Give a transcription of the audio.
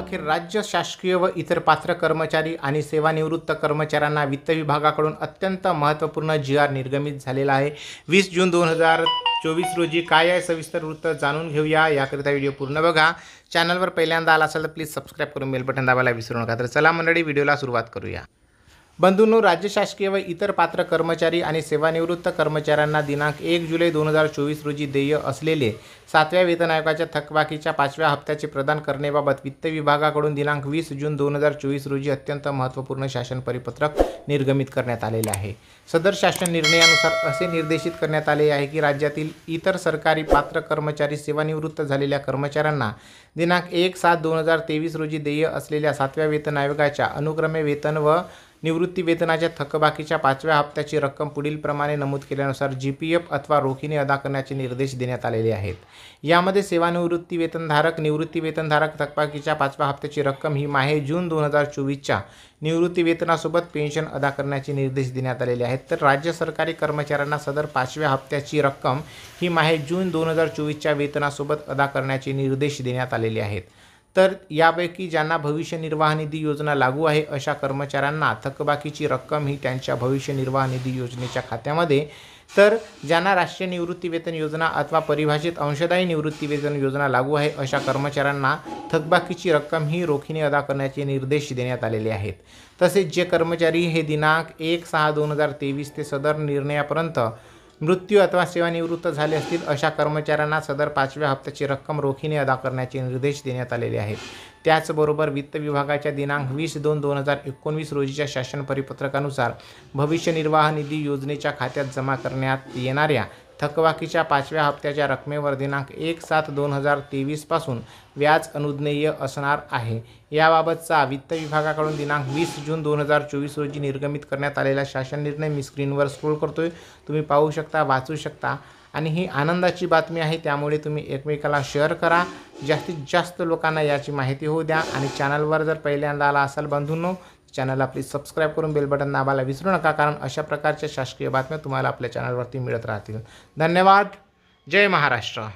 अखेर राज्य शासकीय व इतर पात्र कर्मचारी आणि सेवानिवृत्त कर्मचाऱ्यांना वित्त विभागाकडून अत्यंत महत्त्वपूर्ण जी.आर. निर्गमित झालेला आहे. 20 जून 2024 रोजी काय आहे सविस्तर वृत्त जाणून घेऊया. याकरिता व्हिडिओ पूर्ण बघा. चॅनलवर पहिल्यांदा आला असाल तर प्लीज सबस्क्राईब करून बेल बटन दाबायला विसरू नका. तर चला मंडळी, व्हिडिओला सुरुवात करूया. बंधूंनो, राज्य शासकीय व इतर पात्र कर्मचारी आणि सेवानिवृत्त कर्मचाऱ्यांना दिनांक 1 जुलै 2024 रोजी देय असलेले 7व्या वेतन आयोगाच्या थकबाकीच्या 5व्या हप्त्याचे प्रदान करण्याबाबत वित्त विभागाकडून दिनांक 20 जून 2024 रोजी अत्यंत महत्त्वपूर्ण शासन परिपत्रक निर्गमित करण्यात आलेले आहे. सदर शासन निर्णयानुसार असे निर्देशित करण्यात आले आहे की राज्यातील इतर सरकारी पात्र कर्मचारी सेवानिवृत्त झालेल्या कर्मचाऱ्यांना दिनांक 1/7/2023 रोजी देय असलेल्या 7व्या वेतन आयोगाच्या अनुक्रमे वेतन व निवृत्ती वेतनाच्या थकबाकीच्या 5व्या हप्त्याची रक्कम पुढील प्रमाणे नमूद केल्यानुसार GPF अथवा रोखीने अदा करण्याचे निर्देश देण्यात आलेले आहेत. यामध्ये सेवानिवृत्ती वेतनधारक, निवृत्ती वेतनधारक थकबाकीच्या 5व्या हप्त्याची रक्कम ही माहे जून 2024च्या निवृत्ती वेतनासोबत पेन्शन अदा करण्याचे निर्देश देण्यात आलेले आहेत. तर राज्य सरकारी कर्मचाऱ्यांना सदर 5व्या हप्त्याची रक्कम ही माहे जून 2024च्या वेतनासोबत अदा करण्याचे निर्देश देण्यात आलेले आहेत. तर यापैकी ज्यांना भविष्य निर्वाह निधी योजना लागू आहे अशा कर्मचाऱ्यांना थकबाकीची रक्कम ही त्यांच्या भविष्य निर्वाह निधी योजनेच्या खात्यामध्ये, तर ज्यांना राष्ट्रीय निवृत्ती वेतन योजना अथवा परिभाषित अंशदायी निवृत्ती वेतन योजना लागू आहे अशा कर्मचाऱ्यांना थकबाकीची रक्कम ही रोखीने अदा करण्याचे निर्देश देण्यात आलेले आहेत. तसेच जे कर्मचारी हे दिनांक 1/6/2023 ते सदर निर्णयापर्यंत मृत्यू अथवा सेवानिवृत्त झाले असतील अशा कर्मचाऱ्यांना सदर 5व्या हप्त्याची रक्कम रोखीने अदा करण्याचे निर्देश देण्यात आलेले आहेत. त्याचबरोबर वित्त विभागाच्या दिनांक 20/2/2019 रोजीच्या शासन परिपत्रकानुसार भविष्य निर्वाह निधी योजनेच्या खात्यात जमा करण्यात येणाऱ्या थकबाकीच्या 5व्या हप्त्याच्या रकमेवर दिनांक 1/7/2023 पासून व्याज अनुज्ञेय असणार आहे. याबाबतचा वित्त विभागाकडून दिनांक 20 जून 2024 रोजी निर्गमित करण्यात आलेला शासन निर्णय मी स्क्रीनवर स्क्रोल करतोय, तुम्ही पाहू शकता, वाचू शकता. आणि ही आनंदाची बातमी आहे, त्यामुळे तुम्ही एकमेकाला शेअर करा, जास्तीत जास्त लोकांना याची माहिती होऊ द्या. आणि चॅनलवर जर पहिल्यांदा आला असाल बंधूंनो, चॅनलला प्लीज सबस्क्राईब करून बेल बटन दाबायला विसरू नका, कारण अशा प्रकारच्या शासकीय बातम्या तुम्हाला आपल्या चॅनलवरती मिळत राहतील. धन्यवाद. जय महाराष्ट्र.